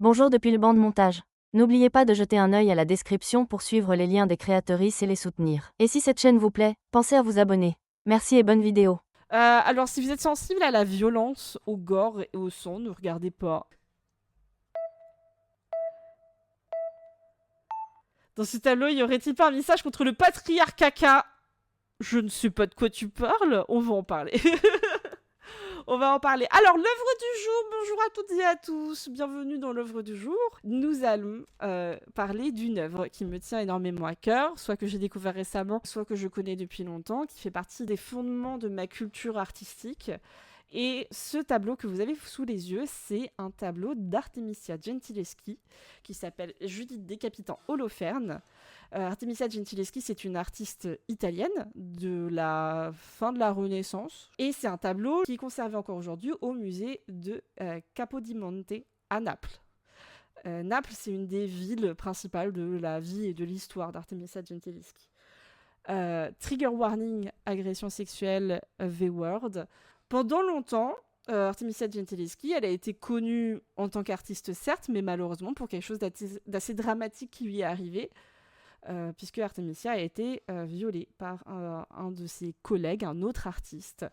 Bonjour depuis le banc de montage. N'oubliez pas de jeter un œil à la description pour suivre les liens des créatrices et les soutenir. Et si cette chaîne vous plaît, pensez à vous abonner. Merci et bonne vidéo. Alors, si vous êtes sensible à la violence, au gore et au sang, ne regardez pas. Dans ce tableau, y aurait-il pas un message contre le patriarcat? Je ne sais pas de quoi tu parles, on va en parler. On va en parler. Alors, l'œuvre du jour, bonjour à toutes et à tous, bienvenue dans l'œuvre du jour. Nous allons parler d'une œuvre qui me tient énormément à cœur, soit que j'ai découvert récemment, soit que je connais depuis longtemps, qui fait partie des fondements de ma culture artistique. Et ce tableau que vous avez sous les yeux, c'est un tableau d'Artemisia Gentileschi qui s'appelle Judith décapitant Holoferne. Artemisia Gentileschi, c'est une artiste italienne de la fin de la Renaissance. Et c'est un tableau qui est conservé encore aujourd'hui au musée de Capodimonte à Naples. Naples, c'est une des villes principales de la vie et de l'histoire d'Artemisia Gentileschi. Trigger warning, agression sexuelle, V-word. Pendant longtemps, Artemisia Gentileschi, elle a été connue en tant qu'artiste, certes, mais malheureusement pour quelque chose d'assez dramatique qui lui est arrivé, puisque Artemisia a été violée par un de ses collègues, un autre artiste.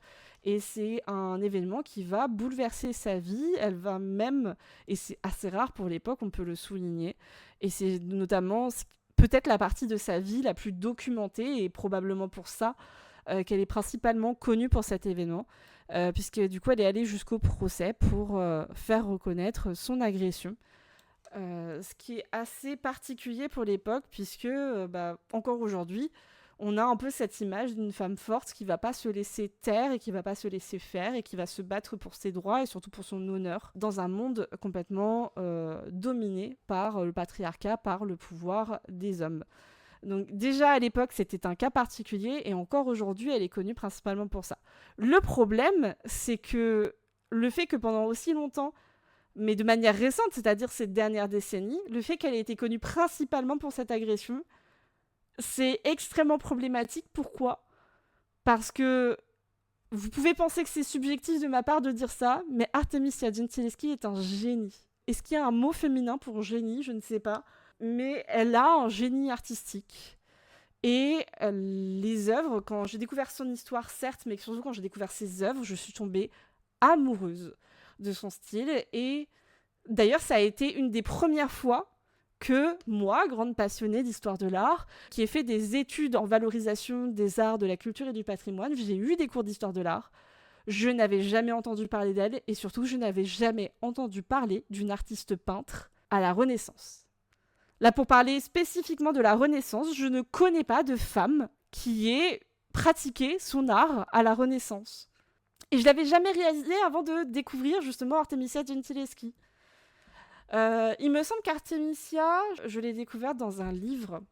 Et c'est un événement qui va bouleverser sa vie. Elle va même, et c'est assez rare pour l'époque, on peut le souligner, et c'est notamment peut-être la partie de sa vie la plus documentée, et probablement pour ça qu'elle est principalement connue pour cet événement, puisque du coup elle est allée jusqu'au procès pour faire reconnaître son agression. Ce qui est assez particulier pour l'époque, puisque encore aujourd'hui, on a un peu cette image d'une femme forte qui va pas se laisser taire et qui va pas se laisser faire et qui va se battre pour ses droits et surtout pour son honneur dans un monde complètement dominé par le patriarcat, par le pouvoir des hommes. Donc déjà à l'époque, c'était un cas particulier et encore aujourd'hui, elle est connue principalement pour ça. Le problème, c'est que le fait que pendant aussi longtemps, mais de manière récente, c'est-à-dire ces dernières décennies, le fait qu'elle ait été connue principalement pour cette agression, c'est extrêmement problématique. Pourquoi ? Parce que vous pouvez penser que c'est subjectif de ma part de dire ça, mais Artemisia Gentileschi est un génie. Est-ce qu'il y a un mot féminin pour génie ? Je ne sais pas. Mais elle a un génie artistique. Et les œuvres, quand j'ai découvert son histoire, certes, mais surtout quand j'ai découvert ses œuvres, je suis tombée amoureuse de son style. Et d'ailleurs, ça a été une des premières fois que moi, grande passionnée d'histoire de l'art, qui ai fait des études en valorisation des arts, de la culture et du patrimoine, j'ai eu des cours d'histoire de l'art. Je n'avais jamais entendu parler d'elle et surtout, je n'avais jamais entendu parler d'une artiste peintre à la Renaissance. Là, pour parler spécifiquement de la Renaissance, je ne connais pas de femme qui ait pratiqué son art à la Renaissance. Et je l'avais jamais réalisé avant de découvrir justement Artemisia Gentileschi. Il me semble qu'Artemisia, je l'ai découverte dans un livre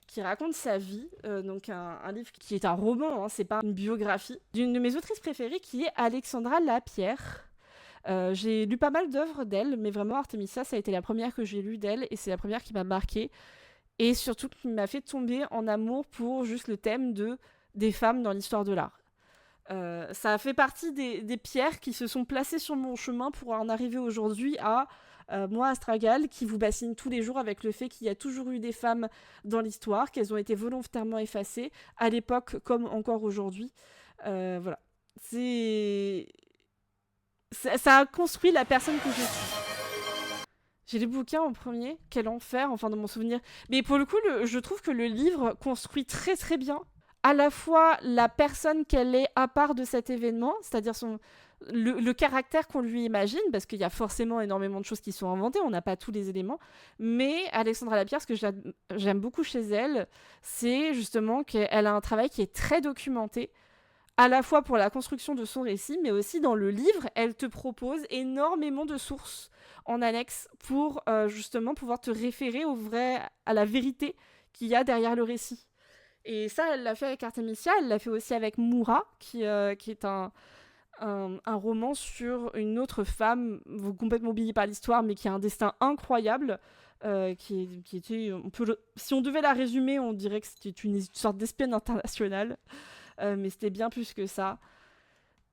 qui raconte sa vie, donc un livre qui est un roman, hein, c'est pas une biographie, d'une de mes autrices préférées qui est Alexandra Lapierre. J'ai lu pas mal d'œuvres d'elle, mais vraiment Artemisia, ça a été la première que j'ai lue d'elle et c'est la première qui m'a marquée et surtout qui m'a fait tomber en amour pour juste le thème des femmes dans l'histoire de l'art. Ça a fait partie des pierres qui se sont placées sur mon chemin pour en arriver aujourd'hui à moi, Astragal, qui vous bassine tous les jours avec le fait qu'il y a toujours eu des femmes dans l'histoire, qu'elles ont été volontairement effacées, à l'époque comme encore aujourd'hui. Voilà. Ça a construit la personne que je suis. J'ai les bouquins en premier, quel enfer, enfin dans mon souvenir. Mais pour le coup, je trouve que le livre construit très très bien à la fois la personne qu'elle est à part de cet événement, c'est-à-dire le caractère qu'on lui imagine, parce qu'il y a forcément énormément de choses qui sont inventées, on n'a pas tous les éléments, mais Alexandra Lapierre, ce que j'aime beaucoup chez elle, c'est justement qu'elle a un travail qui est très documenté, à la fois pour la construction de son récit, mais aussi dans le livre, elle te propose énormément de sources en annexe pour justement pouvoir te référer à la vérité qu'il y a derrière le récit. Et ça, elle l'a fait avec Artemisia, elle l'a fait aussi avec Moura, qui est un roman sur une autre femme, complètement oubliée par l'histoire, mais qui a un destin incroyable, qui était... si on devait la résumer, on dirait que c'était une sorte d'espionne internationale, mais c'était bien plus que ça.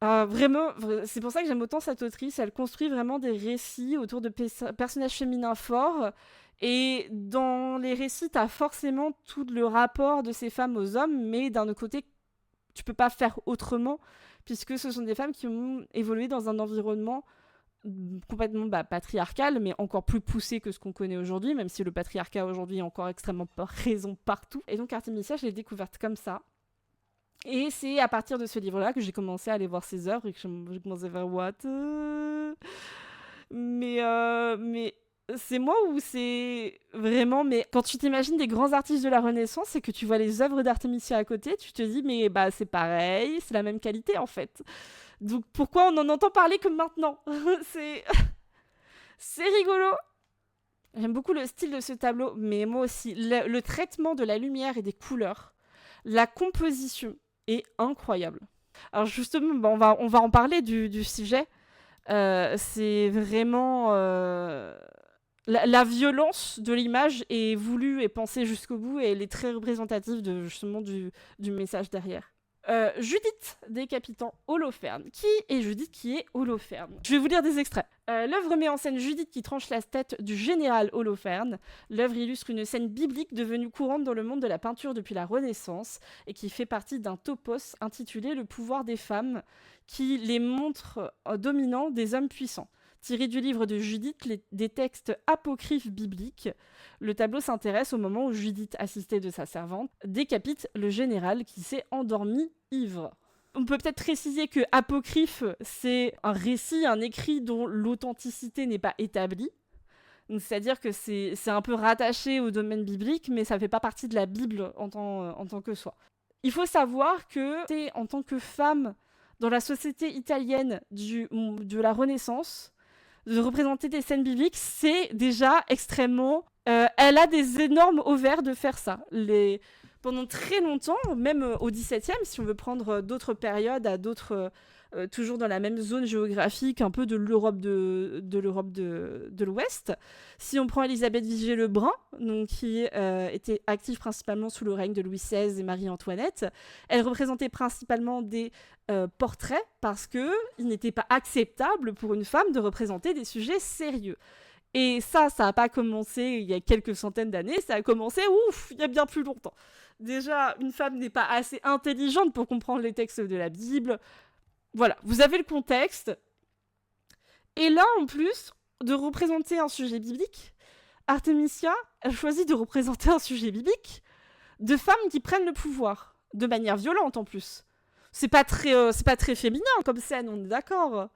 Vraiment, c'est pour ça que j'aime autant cette autrice. Elle construit vraiment des récits autour de personnages féminins forts. Et dans les récits, t'as forcément tout le rapport de ces femmes aux hommes, mais d'un autre côté, tu peux pas faire autrement, puisque ce sont des femmes qui ont évolué dans un environnement complètement patriarcal, mais encore plus poussé que ce qu'on connaît aujourd'hui, même si le patriarcat aujourd'hui est encore extrêmement présent partout. Et donc Artemisia, je l'ai découverte comme ça. Et c'est à partir de ce livre-là que j'ai commencé à aller voir ses œuvres et que j'ai commencé à faire what mais c'est moi ou c'est vraiment... Mais quand tu t'imagines des grands artistes de la Renaissance et que tu vois les œuvres d'Artemisia à côté, tu te dis mais bah c'est pareil, c'est la même qualité en fait. Donc pourquoi on en entend parler que maintenant? C'est rigolo. J'aime beaucoup le style de ce tableau, mais moi aussi. Le traitement de la lumière et des couleurs, la composition est incroyable. Alors justement, on va en parler du sujet. C'est vraiment... La violence de l'image est voulue et pensée jusqu'au bout et elle est très représentative justement du message derrière. Judith décapitant Holoferne. Qui est Judith? Qui est Holoferne? Je vais vous lire des extraits. L'œuvre met en scène Judith qui tranche la tête du général Holoferne. L'œuvre illustre une scène biblique devenue courante dans le monde de la peinture depuis la Renaissance et qui fait partie d'un topos intitulé Le pouvoir des femmes, qui les montre dominants des hommes puissants. Tiré du livre de Judith, des textes apocryphes bibliques, le tableau s'intéresse au moment où Judith, assistée de sa servante, décapite le général qui s'est endormi ivre. On peut peut-être préciser que apocryphe, c'est un récit, un écrit dont l'authenticité n'est pas établie. C'est-à-dire que c'est un peu rattaché au domaine biblique, mais ça ne fait pas partie de la Bible en tant que soi. Il faut savoir que, en tant que femme dans la société italienne de la Renaissance, de représenter des scènes bibliques, c'est déjà extrêmement... elle a des énormes ovaires de faire ça. Pendant très longtemps, même au XVIIe, si on veut prendre d'autres périodes, à d'autres... toujours dans la même zone géographique, un peu de l'Europe de l'Ouest. Si on prend Élisabeth Vigée-Lebrun, qui était active principalement sous le règne de Louis XVI et Marie-Antoinette, elle représentait principalement des portraits parce qu'il n'était pas acceptable pour une femme de représenter des sujets sérieux. Et ça n'a pas commencé il y a quelques centaines d'années, ça a commencé, il y a bien plus longtemps. Déjà, une femme n'est pas assez intelligente pour comprendre les textes de la Bible. Voilà, vous avez le contexte. Et là, en plus de représenter un sujet biblique, Artemisia a choisi de représenter un sujet biblique de femmes qui prennent le pouvoir, de manière violente en plus. C'est pas très féminin comme scène, on est d'accord.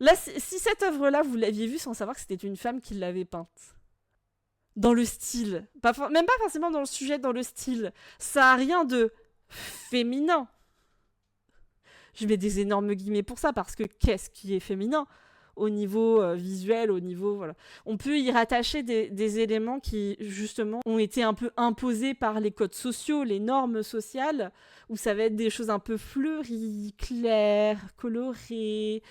Là, si cette œuvre-là, vous l'aviez vue sans savoir que c'était une femme qui l'avait peinte. Dans le style. Même pas forcément dans le sujet, dans le style. Ça a rien de féminin. Je mets des énormes guillemets pour ça, parce que qu'est-ce qui est féminin au niveau visuel, au niveau... Voilà. On peut y rattacher des éléments qui, justement, ont été un peu imposés par les codes sociaux, les normes sociales, où ça va être des choses un peu fleuries, claires, colorées,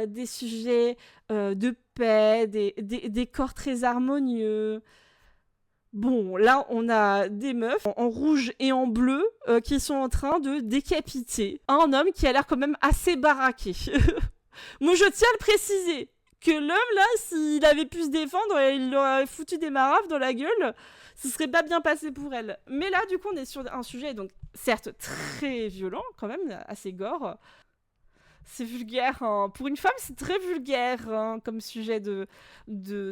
des sujets de paix, des corps très harmonieux... Bon, là, on a des meufs en rouge et en bleu qui sont en train de décapiter un homme qui a l'air quand même assez baraqué. Moi, je tiens à le préciser que l'homme, là, s'il avait pu se défendre, il leur aurait foutu des marafes dans la gueule, ce serait pas bien passé pour elle. Mais là, du coup, on est sur un sujet, donc, certes, très violent, quand même, assez gore. C'est vulgaire, hein. Pour une femme, c'est très vulgaire, hein, comme sujet de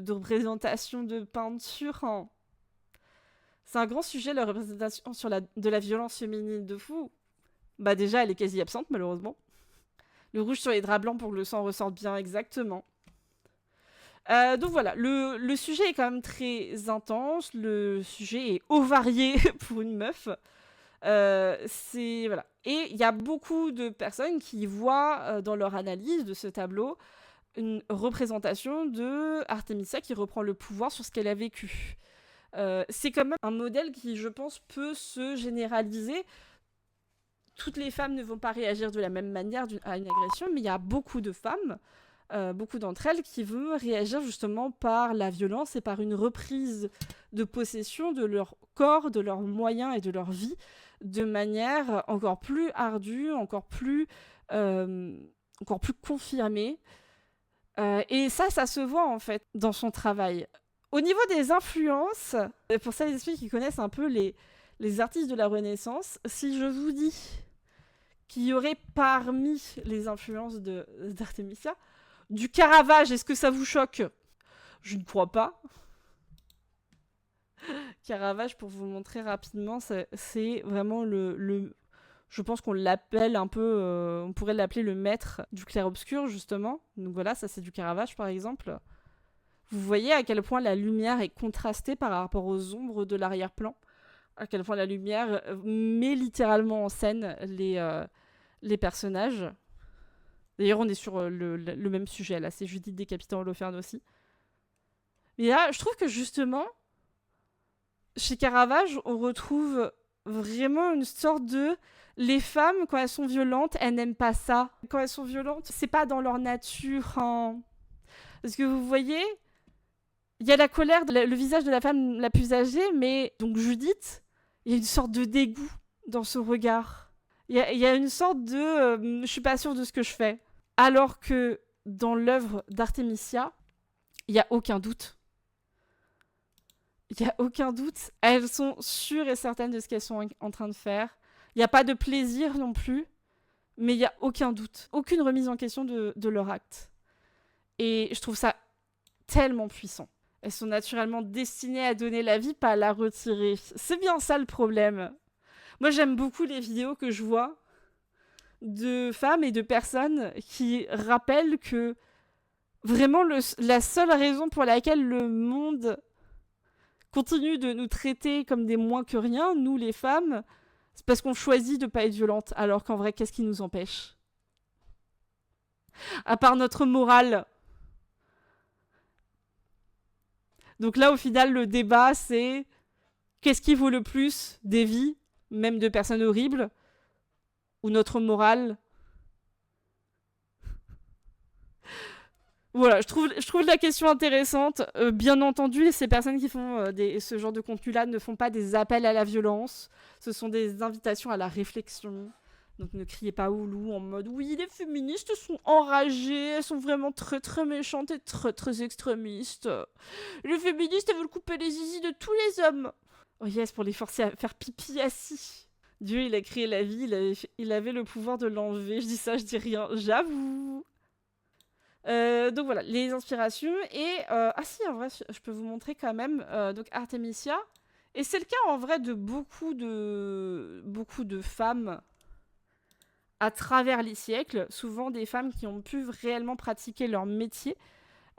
représentation de peinture, hein. C'est un grand sujet, la représentation de la violence féminine de fou. Bah déjà, elle est quasi absente, malheureusement. Le rouge sur les draps blancs pour que le sang ressorte bien, exactement. Donc voilà, le sujet est quand même très intense. Le sujet est ovarié pour une meuf. Voilà. Et il y a beaucoup de personnes qui voient dans leur analyse de ce tableau une représentation de Artemisia qui reprend le pouvoir sur ce qu'elle a vécu. C'est quand même un modèle qui, je pense, peut se généraliser. Toutes les femmes ne vont pas réagir de la même manière à une agression, mais il y a beaucoup de femmes, beaucoup d'entre elles, qui vont réagir justement par la violence et par une reprise de possession de leur corps, de leurs moyens et de leur vie, de manière encore plus ardue, encore plus encore plus confirmé. Et ça se voit en fait dans son travail. Au niveau des influences, pour celles et ceux qui connaissent un peu les artistes de la Renaissance, si je vous dis qu'il y aurait parmi les influences d'Artemisia du Caravage, est-ce que ça vous choque? Je ne crois pas. Caravage, pour vous montrer rapidement, c'est vraiment je pense qu'on l'appelle un peu, on pourrait l'appeler le maître du clair-obscur, justement. Donc voilà, ça c'est du Caravage, par exemple. Vous voyez à quel point la lumière est contrastée par rapport aux ombres de l'arrière-plan. À quel point la lumière met littéralement en scène les personnages. D'ailleurs, on est sur le même sujet, là. C'est Judith décapitant Holoferne aussi. Mais là, je trouve que justement, chez Caravage, on retrouve vraiment une sorte de... Les femmes, quand elles sont violentes, elles n'aiment pas ça. Quand elles sont violentes, c'est pas dans leur nature. Hein. Parce que vous voyez, il y a la colère, le visage de la femme la plus âgée, mais donc Judith, il y a une sorte de dégoût dans ce regard. Il y a une sorte de... je suis pas sûre de ce que je fais. Alors que dans l'œuvre d'Artemisia, il n'y a aucun doute. Il n'y a aucun doute. Elles sont sûres et certaines de ce qu'elles sont en train de faire. Il n'y a pas de plaisir non plus, mais il n'y a aucun doute. Aucune remise en question de leur acte. Et je trouve ça tellement puissant. Elles sont naturellement destinées à donner la vie, pas à la retirer. C'est bien ça le problème. Moi, j'aime beaucoup les vidéos que je vois de femmes et de personnes qui rappellent que vraiment la seule raison pour laquelle le monde continue de nous traiter comme des moins que rien, nous les femmes, c'est parce qu'on choisit de pas être violente, alors qu'en vrai, qu'est-ce qui nous empêche? À part notre morale. Donc là, au final, le débat, c'est qu'est-ce qui vaut le plus des vies, même de personnes horribles, ou notre morale? Voilà, je trouve la question intéressante. Bien entendu, ces personnes qui font ce genre de contenu-là ne font pas des appels à la violence. Ce sont des invitations à la réflexion. Donc ne criez pas au loup en mode « Oui, les féministes sont enragées, elles sont vraiment très très méchantes et très très extrémistes. Les féministes, elles veulent couper les zizi de tous les hommes. » Oh yes, pour les forcer à faire pipi assis. Dieu, il a créé la vie, il avait le pouvoir de l'enlever. Je dis ça, je dis rien, j'avoue. Donc voilà, les inspirations. Et ah si, en vrai, je peux vous montrer quand même donc Artemisia. Et c'est le cas en vrai de beaucoup de femmes à travers les siècles. Souvent des femmes qui ont pu réellement pratiquer leur métier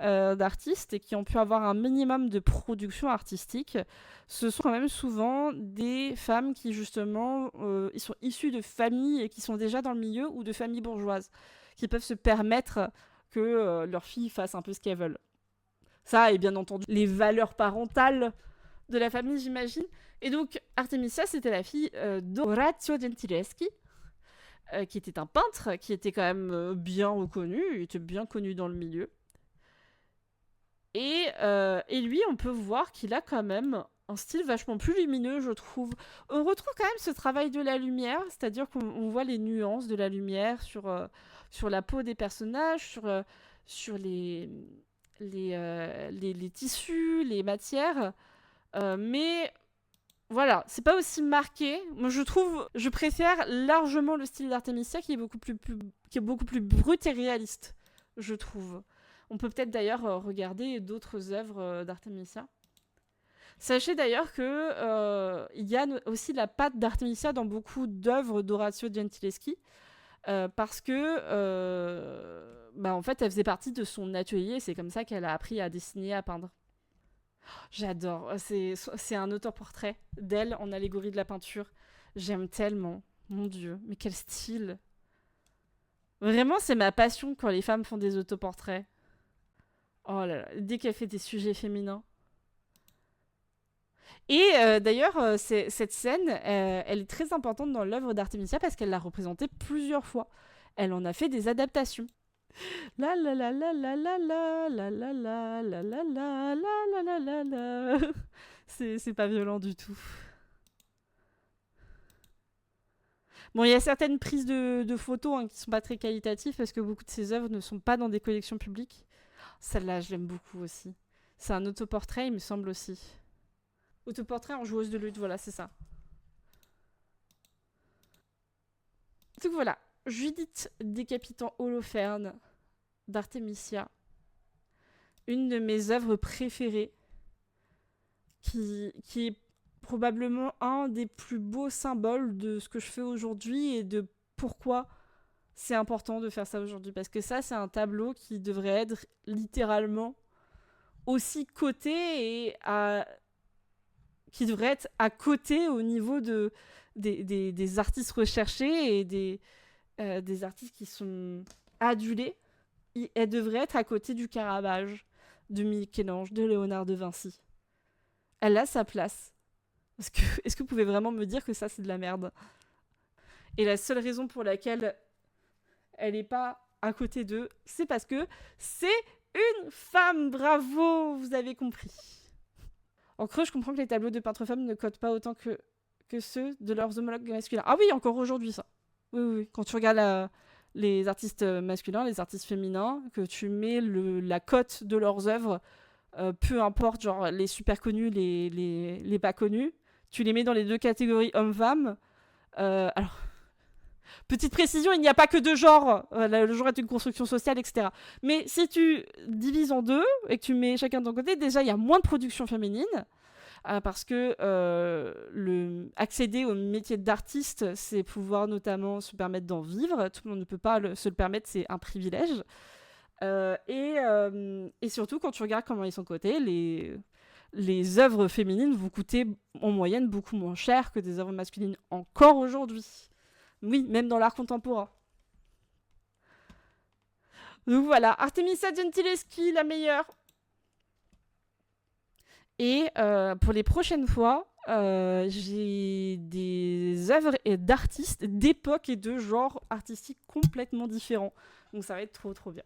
d'artiste et qui ont pu avoir un minimum de production artistique. Ce sont quand même souvent des femmes qui justement ils sont issues de familles et qui sont déjà dans le milieu ou de familles bourgeoises qui peuvent se permettre que leurs filles fassent un peu ce qu'elles veulent. Ça, et bien entendu, les valeurs parentales de la famille, j'imagine. Et donc, Artemisia, c'était la fille d'Orazio Gentileschi, qui était un peintre, qui était quand même bien reconnu, il était bien connu dans le milieu. Et lui, on peut voir qu'il a quand même un style vachement plus lumineux, je trouve. On retrouve quand même ce travail de la lumière, c'est-à-dire qu'on voit les nuances de la lumière sur la peau des personnages, sur les tissus, les matières. Mais voilà, c'est pas aussi marqué. Moi, je préfère largement le style d'Artemisia qui est beaucoup plus brut et réaliste, je trouve. On peut peut-être d'ailleurs regarder d'autres œuvres d'Artemisia. Sachez d'ailleurs que il y a aussi la patte d'Artemisia dans beaucoup d'œuvres d'Orazio Gentileschi. Parce que en fait elle faisait partie de son atelier, c'est comme ça qu'elle a appris à dessiner, à peindre. J'adore, c'est un autoportrait d'elle en allégorie de la peinture. J'aime tellement, mon Dieu, mais quel style. Vraiment, c'est ma passion quand les femmes font des autoportraits. Oh là là, dès qu'elle fait des sujets féminins. Et d'ailleurs, cette scène, elle est très importante dans l'œuvre d'Artemisia parce qu'elle l'a représentée plusieurs fois. Elle en a fait des adaptations. La la la la la la la la la la la la la la la la la. C'est pas violent du tout. Bon, il y a certaines prises de photos hein, qui sont pas très qualitatives parce que beaucoup de ses œuvres ne sont pas dans des collections publiques. Celle-là, je l'aime beaucoup aussi. C'est un autoportrait, il me semble aussi. Autoportrait en joueuse de lutte, voilà, c'est ça. Donc voilà, Judith décapitant Holoferne d'Artemisia. Une de mes œuvres préférées qui est probablement un des plus beaux symboles de ce que je fais aujourd'hui et de pourquoi c'est important de faire ça aujourd'hui. Parce que ça, c'est un tableau qui devrait être littéralement aussi coté et qui devrait être à côté au niveau des artistes recherchés et des artistes qui sont adulés. Elle devrait être à côté du Caravage, de Michel-Ange, de Léonard de Vinci. Elle a sa place. Est-ce que vous pouvez vraiment me dire que ça, c'est de la merde? Et la seule raison pour laquelle elle n'est pas à côté d'eux, c'est parce que c'est une femme. Bravo, vous avez compris. En creux, je comprends que les tableaux de peintres femmes ne cotent pas autant que ceux de leurs homologues masculins. Ah oui, encore aujourd'hui, ça. Oui. Quand tu regardes les artistes masculins, les artistes féminins, que tu mets la cote de leurs œuvres, peu importe, genre les super connus, les pas connus, tu les mets dans les deux catégories hommes-femmes. Alors, petite précision, il n'y a pas que deux genres. Le genre est une construction sociale, etc. Mais si tu divises en deux et que tu mets chacun de ton côté, déjà, il y a moins de production féminine. Parce que accéder au métier d'artiste, c'est pouvoir notamment se permettre d'en vivre. Tout le monde ne peut pas se le permettre, c'est un privilège. Et surtout, quand tu regardes comment ils sont cotés, les œuvres féminines vont coûter en moyenne beaucoup moins cher que des œuvres masculines encore aujourd'hui. Oui, même dans l'art contemporain. Donc voilà, Artemisia Gentileschi, la meilleure. Et pour les prochaines fois, j'ai des œuvres d'artistes d'époque et de genres artistiques complètement différents. Donc ça va être trop trop bien.